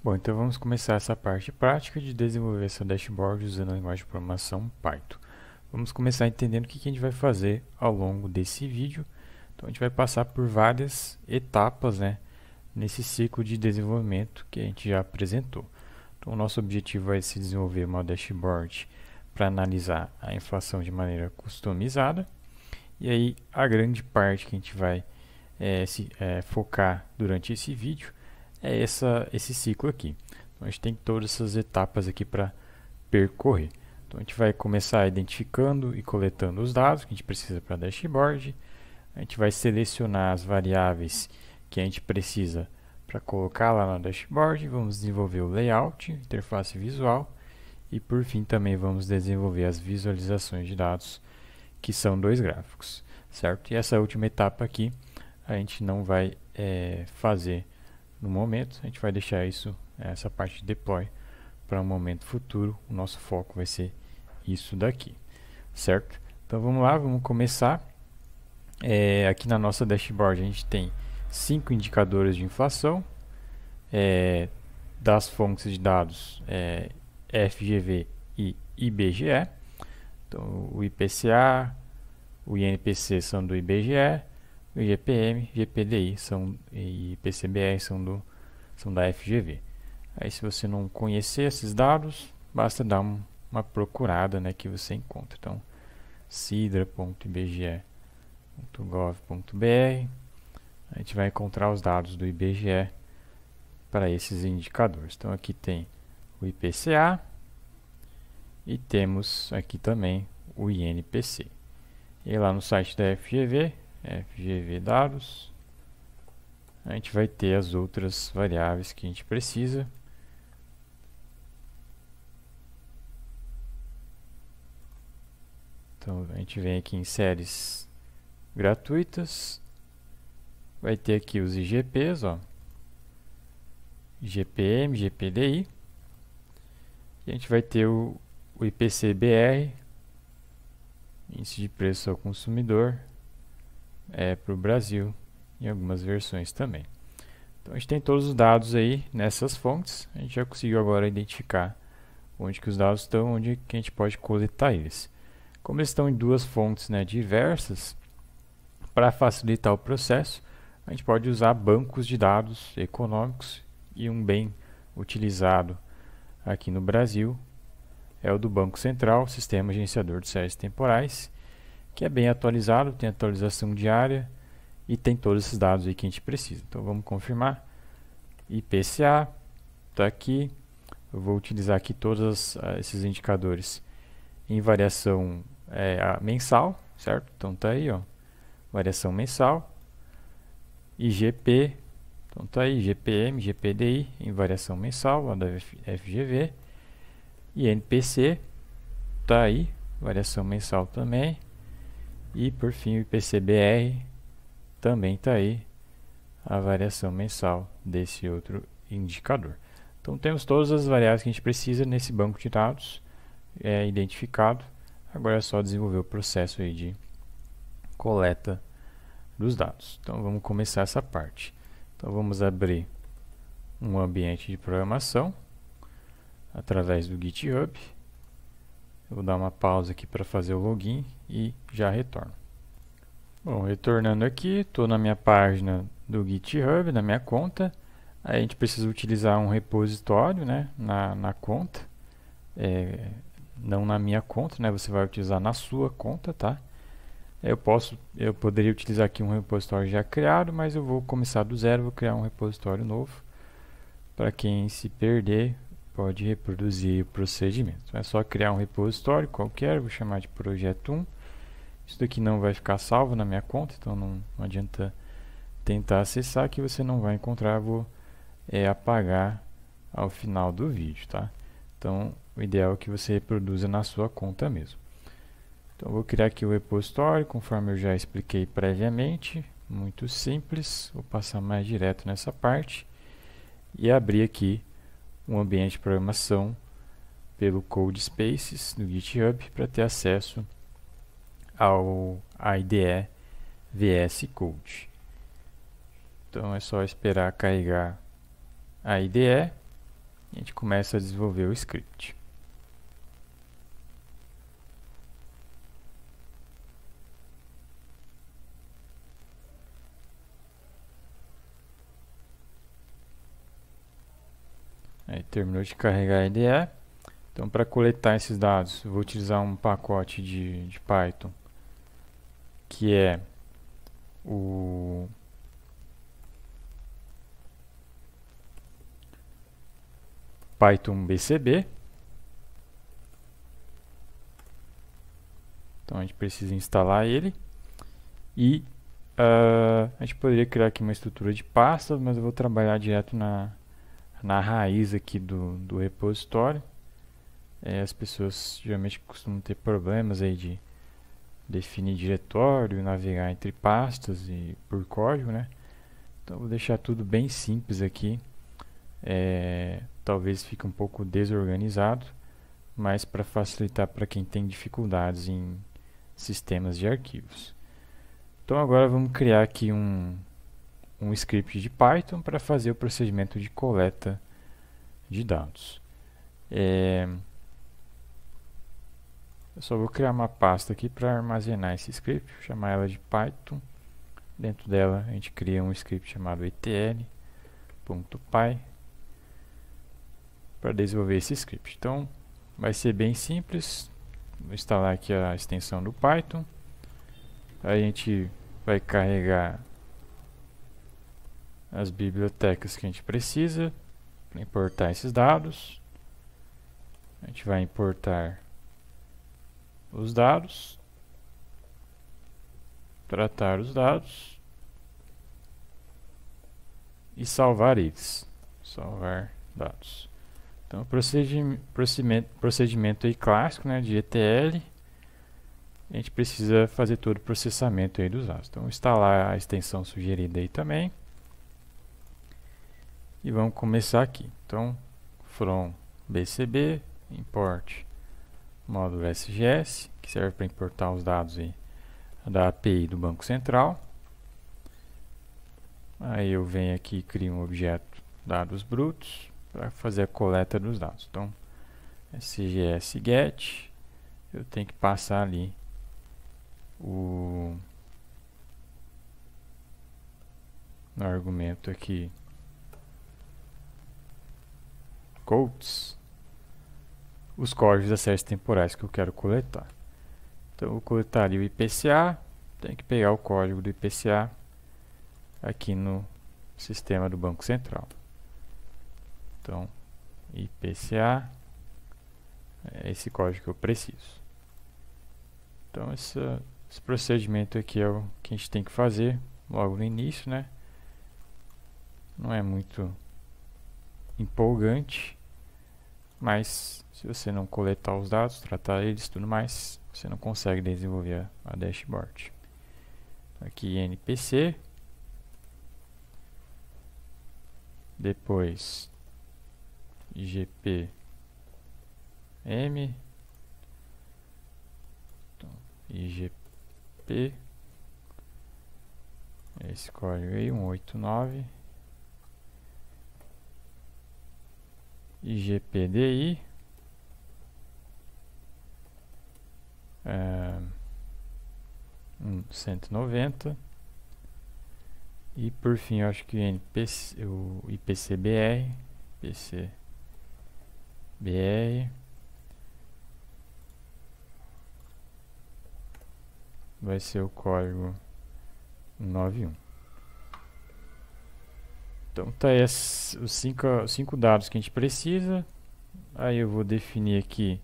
Bom, então vamos começar essa parte prática de desenvolver essa dashboard usando a linguagem de programação Python. Vamos começar entendendo o que a gente vai fazer ao longo desse vídeo. Então a gente vai passar por várias etapas, nesse ciclo de desenvolvimento que a gente já apresentou. Então o nosso objetivo vai ser desenvolver uma dashboard para analisar a inflação de maneira customizada. E aí a grande parte que a gente vai focar durante esse vídeo é esse ciclo aqui. Então, a gente tem todas essas etapas aqui para percorrer. Então, a gente vai começar identificando e coletando os dados que a gente precisa para a dashboard. A gente vai selecionar as variáveis que a gente precisa para colocar lá na dashboard. Vamos desenvolver o layout, interface visual. E, por fim, também vamos desenvolver as visualizações de dados, que são dois gráficos, certo? E essa última etapa aqui, a gente não vai fazer no momento, a gente vai deixar essa parte de deploy para um momento futuro. O nosso foco vai ser isso daqui, certo? Então vamos lá, vamos começar. Aqui na nossa dashboard a gente tem 5 indicadores de inflação das fontes de dados FGV e IBGE. Então o IPCA, o INPC são do IBGE, o IGPM, GPDI e IPCBR são da FGV. Aí, se você não conhecer esses dados, basta dar uma procurada, que você encontra. Então, sidra.ibge.gov.br, a gente vai encontrar os dados do IBGE para esses indicadores. Então, aqui tem o IPCA e temos aqui também o INPC. E lá no site da FGV dados, a gente vai ter as outras variáveis que a gente precisa. Então a gente vem aqui em séries gratuitas, vai ter aqui os IGPs, IGPM, GPDI, e a gente vai ter o IPCBR, Índice de Preço ao Consumidor, para o Brasil, em algumas versões também. Então a gente tem todos os dados aí nessas fontes. A gente já conseguiu agora identificar onde que os dados estão, onde que a gente pode coletar eles. Como eles estão em duas fontes diversas, para facilitar o processo, a gente pode usar bancos de dados econômicos, e um bem utilizado aqui no Brasil é o do Banco Central, Sistema Gerenciador de Séries Temporais, que é bem atualizado, tem atualização diária e tem todos esses dados aí que a gente precisa. Então vamos confirmar. IPCA está aqui. Eu vou utilizar aqui todos esses indicadores em variação mensal, certo? Então tá aí, variação mensal. IGP, então tá aí, GPM, GPDI em variação mensal, lá da FGV. INPC tá aí, variação mensal também. E por fim o IPCBR também está aí, a variação mensal desse outro indicador. Então temos todas as variáveis que a gente precisa nesse banco de dados identificado. Agora é só desenvolver o processo aí de coleta dos dados. Então vamos começar essa parte. Então vamos abrir um ambiente de programação através do GitHub. Eu vou dar uma pausa aqui para fazer o login e já retorno. Bom, retornando aqui, estou na minha página do GitHub, na minha conta. Aí a gente precisa utilizar um repositório, na conta. Não na minha conta, você vai utilizar na sua conta, tá? Eu poderia utilizar aqui um repositório já criado, mas eu vou começar do zero, vou criar um repositório novo. Para quem se perder, pode reproduzir o procedimento. É só criar um repositório qualquer, vou chamar de projeto 1. Isso daqui não vai ficar salvo na minha conta, então não adianta tentar acessar, que você não vai encontrar. Vou apagar ao final do vídeo, tá? Então o ideal é que você reproduza na sua conta mesmo. Então vou criar aqui o repositório, conforme eu já expliquei previamente, muito simples. Vou passar mais direto nessa parte e abrir aqui um ambiente de programação pelo CodeSpaces no GitHub para ter acesso ao IDE VS Code. Então é só esperar carregar a IDE e a gente começa a desenvolver o script. Aí terminou de carregar a IDE. Então, para coletar esses dados, eu vou utilizar um pacote de Python que é o Python BCB. Então, a gente precisa instalar ele. E a gente poderia criar aqui uma estrutura de pastas, mas eu vou trabalhar direto na raiz aqui do repositório. As pessoas geralmente costumam ter problemas aí de definir diretório, navegar entre pastas e por código, né? Então vou deixar tudo bem simples aqui. Talvez fique um pouco desorganizado, mas para facilitar para quem tem dificuldades em sistemas de arquivos. Então agora vamos criar aqui um script de Python para fazer o procedimento de coleta de dados. Eu só vou criar uma pasta aqui para armazenar esse script, vou chamar ela de Python. Dentro dela a gente cria um script chamado etl.py para desenvolver esse script. Então vai ser bem simples. Vou instalar aqui a extensão do Python. Aí a gente vai carregar as bibliotecas que a gente precisa para importar esses dados. A gente vai importar os dados, tratar os dados e salvar eles. Salvar dados. Então, procedimento aí clássico, né, de ETL. A gente precisa fazer todo o processamento aí dos dados. Então, instalar a extensão sugerida aí também. E vamos começar aqui. Então, from bcb, import módulo SGS, que serve para importar os dados aí da API do Banco Central. Aí eu venho aqui e crio um objeto dados brutos para fazer a coleta dos dados. Então, SGS get, eu tenho que passar ali no argumento aqui quotes, os códigos de acesso temporais que eu quero coletar. Então eu vou coletar ali o IPCA, tem que pegar o código do IPCA aqui no sistema do Banco Central. Então IPCA é esse código que eu preciso. Então esse procedimento aqui é o que a gente tem que fazer logo no início, né? Não é muito empolgante, mas se você não coletar os dados, tratar eles e tudo mais, você não consegue desenvolver a dashboard. Aqui npc, depois igpm, então, igp, esse código aí, 189, igpdi, 190, e por fim eu acho que o IPCBR, vai ser o código 191. Então tá aí os cinco dados que a gente precisa. Aí eu vou definir aqui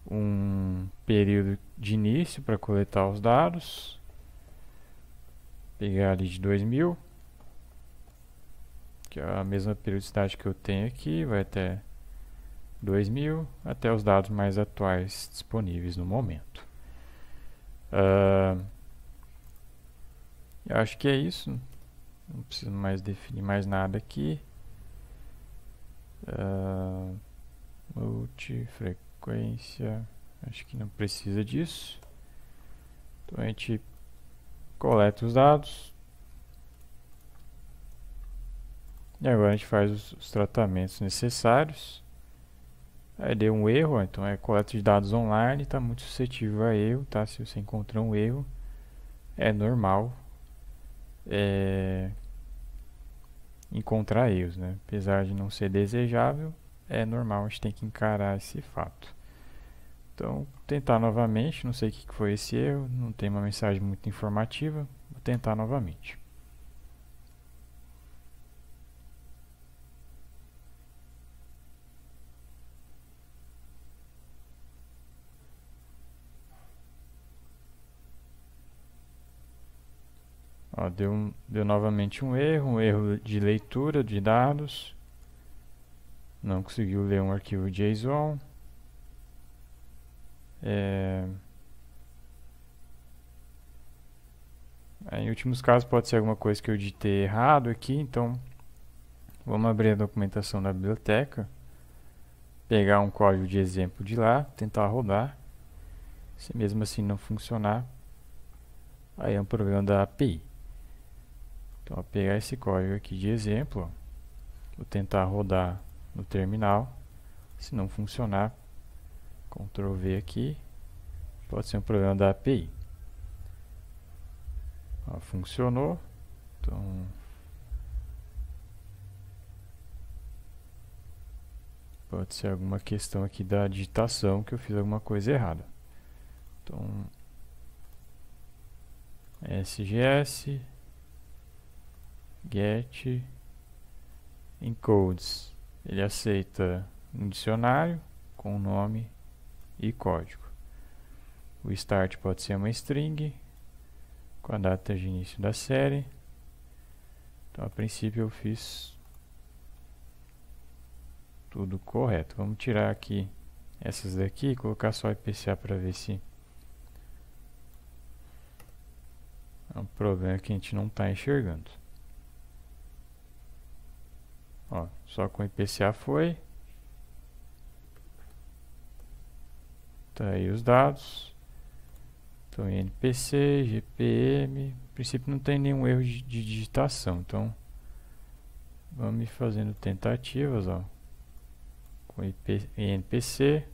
um período de início para coletar os dados. Pegar ali de 2000, que é a mesma periodicidade que eu tenho aqui, vai até 2000, até os dados mais atuais disponíveis no momento. Eu acho que é isso. Não preciso mais definir mais nada aqui. Multifrequência, acho que não precisa disso. Então a gente coleta os dados, E agora a gente faz os tratamentos necessários. Aí deu um erro, ó, então é coleta de dados online, está muito suscetível a erro, tá? Se você encontrar um erro, é normal encontrar erros, né? Apesar de não ser desejável, é normal, a gente tem que encarar esse fato. Então, tentar novamente, não sei o que foi esse erro, não tem uma mensagem muito informativa, vou tentar novamente. Ó, deu novamente um erro de leitura de dados, não conseguiu ler um arquivo JSON. Em últimos casos pode ser alguma coisa que eu digitei errado aqui, então vamos abrir a documentação da biblioteca, pegar um código de exemplo de lá, tentar rodar. Se mesmo assim não funcionar, aí é um problema da API. Então, vou pegar esse código aqui de exemplo, ó, vou tentar rodar no terminal. Se não funcionar, Ctrl V aqui, pode ser um problema da API. Ó, funcionou. Então, pode ser alguma questão aqui da digitação que eu fiz alguma coisa errada. Então, SGS get encodes, ele aceita um dicionário com nome e código. O start pode ser uma string com a data de início da série. Então, a princípio eu fiz tudo correto. Vamos tirar aqui essas daqui e colocar só IPCA para ver se é um problema que a gente não está enxergando. Ó, só com IPCA foi. Tá aí os dados. Então, NPC, GPM. No princípio não tem nenhum erro de digitação. Então, vamos ir fazendo tentativas, ó, com NPC.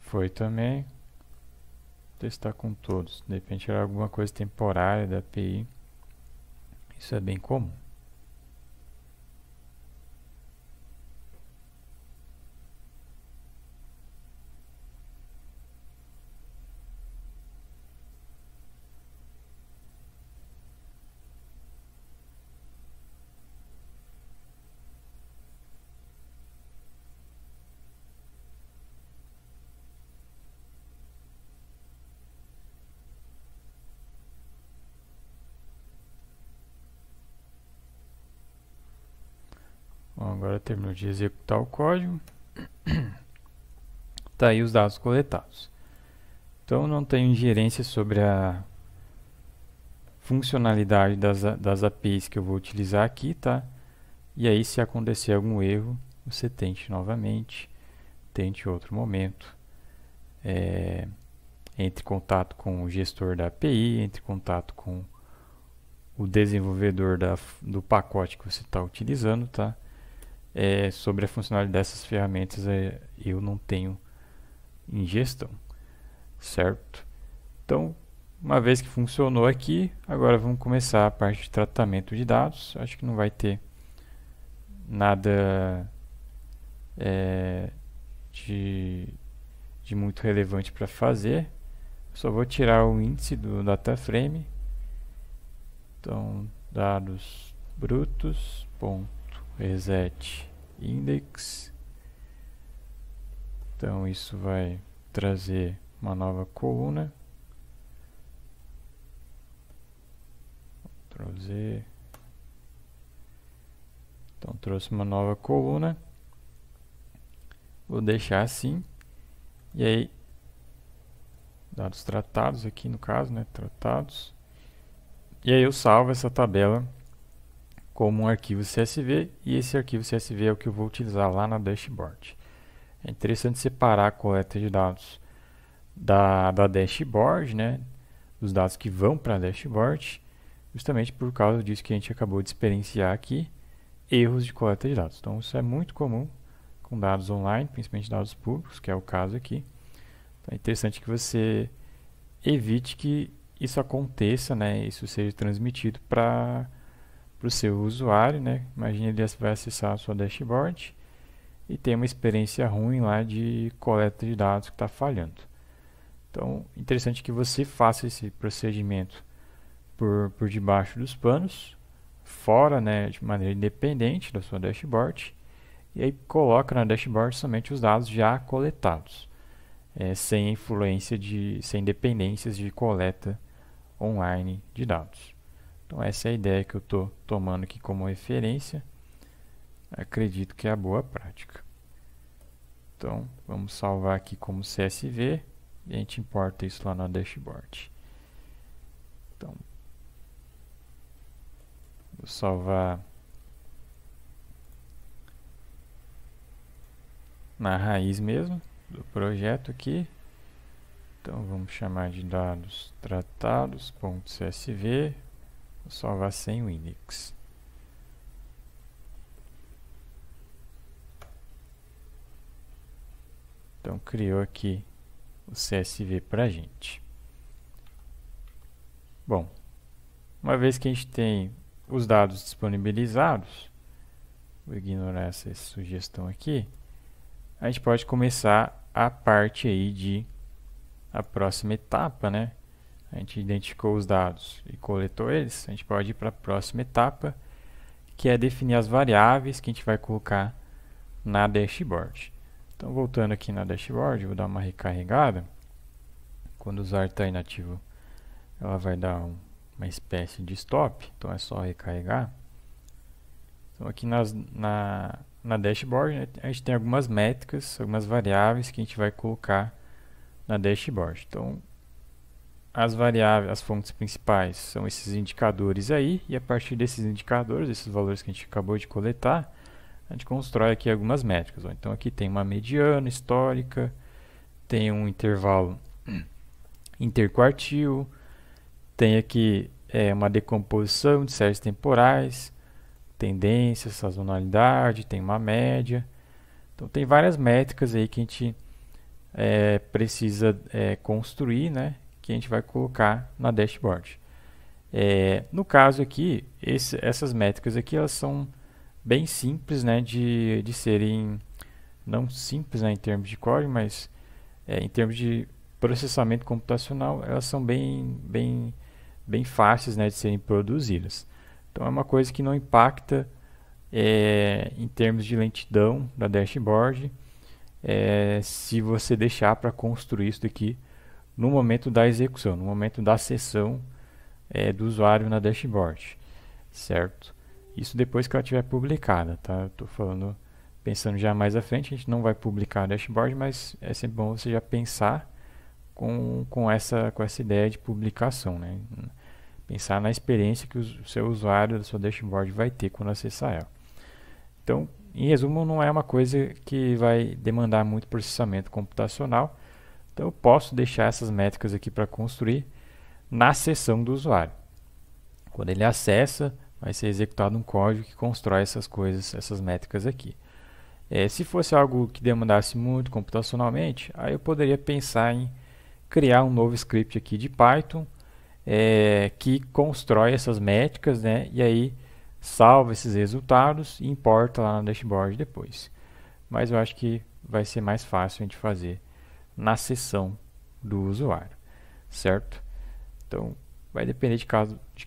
Foi também. Testar com todos. De repente era alguma coisa temporária da API. Isso é bem comum. Bom, agora terminou de executar o código. Tá aí os dados coletados. Então não tenho ingerência sobre a funcionalidade das APIs que eu vou utilizar aqui, tá? E aí, se acontecer algum erro, você tente novamente, tente outro momento. Entre em contato com o gestor da API, entre em contato com o desenvolvedor do pacote que você está utilizando, tá? Sobre a funcionalidade dessas ferramentas, eu não tenho ingestão, certo? Então, uma vez que funcionou aqui, agora vamos começar a parte de tratamento de dados. Acho que não vai ter nada de muito relevante para fazer. Só vou tirar o índice do data frame. Então, dados brutos, ponto, reset index. Então, isso vai trazer uma nova coluna. Ctrl Z. Então, trouxe uma nova coluna. Vou deixar assim. E aí, dados tratados aqui no caso, né? Tratados. E aí eu salvo essa tabela como um arquivo CSV. E esse arquivo CSV é o que eu vou utilizar lá na dashboard. É interessante separar a coleta de dados da dashboard, né, dos dados que vão para a dashboard, justamente por causa disso que a gente acabou de experienciar aqui, erros de coleta de dados. Então isso é muito comum com dados online, principalmente dados públicos, que é o caso aqui. Então é interessante que você evite que isso aconteça, né, isso seja transmitido para o seu usuário, né. Imagine ele vai acessar a sua dashboard e tem uma experiência ruim lá de coleta de dados que está falhando. Então, interessante que você faça esse procedimento por debaixo dos panos, fora, né, de maneira independente da sua dashboard, e aí coloca na dashboard somente os dados já coletados, sem influência sem dependências de coleta online de dados. Então essa é a ideia que eu estou tomando aqui como referência. Acredito que é a boa prática. Então vamos salvar aqui como CSV e a gente importa isso lá na dashboard. Então vou salvar na raiz mesmo do projeto aqui. Então vamos chamar de dados tratados.csv. Vou salvar sem o index. Então criou aqui o CSV para a gente. Bom, uma vez que a gente tem os dados disponibilizados, vou ignorar essa sugestão aqui, a gente pode começar a parte aí de a próxima etapa, né? A gente identificou os dados e coletou eles, a gente pode ir para a próxima etapa, que é definir as variáveis que a gente vai colocar na dashboard. Então, voltando aqui na dashboard, vou dar uma recarregada. Quando o usuário está inativo, ela vai dar uma espécie de stop, então é só recarregar. Então, aqui na dashboard, né, a gente tem algumas métricas, algumas variáveis que a gente vai colocar na dashboard. Então, as variáveis, as fontes principais são esses indicadores aí, e a partir desses indicadores, esses valores que a gente acabou de coletar, a gente constrói aqui algumas métricas. Então aqui tem uma mediana histórica, tem um intervalo interquartil, tem aqui uma decomposição de séries temporais, tendência, sazonalidade, tem uma média. Então tem várias métricas aí que a gente precisa construir, né, que a gente vai colocar na dashboard. No caso aqui, essas métricas aqui, elas são bem simples, né, de serem, não simples, né, em termos de código, mas em termos de processamento computacional, elas são bem fáceis, né, de serem produzidas. Então é uma coisa que não impacta em termos de lentidão da dashboard, se você deixar para construir isso daqui no momento da execução, no momento da sessão do usuário na dashboard, certo? Isso depois que ela estiver publicada, tá? Estou falando, pensando já mais à frente, a gente não vai publicar a dashboard, mas é sempre bom você já pensar com essa ideia de publicação, né? Pensar na experiência que o seu usuário da sua dashboard vai ter quando acessar ela. Então, em resumo, não é uma coisa que vai demandar muito processamento computacional. Então, eu posso deixar essas métricas aqui para construir na seção do usuário. Quando ele acessa, vai ser executado um código que constrói essas coisas, essas métricas aqui. Se fosse algo que demandasse muito computacionalmente, aí eu poderia pensar em criar um novo script aqui de Python que constrói essas métricas, né, e aí salva esses resultados e importa lá na dashboard depois. Mas eu acho que vai ser mais fácil a gente fazer na seção do usuário, certo? Então, vai depender de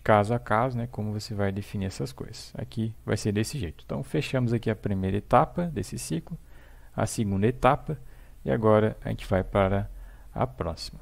caso a caso, né, como você vai definir essas coisas. Aqui vai ser desse jeito. Então, fechamos aqui a primeira etapa desse ciclo, a segunda etapa, e agora a gente vai para a próxima.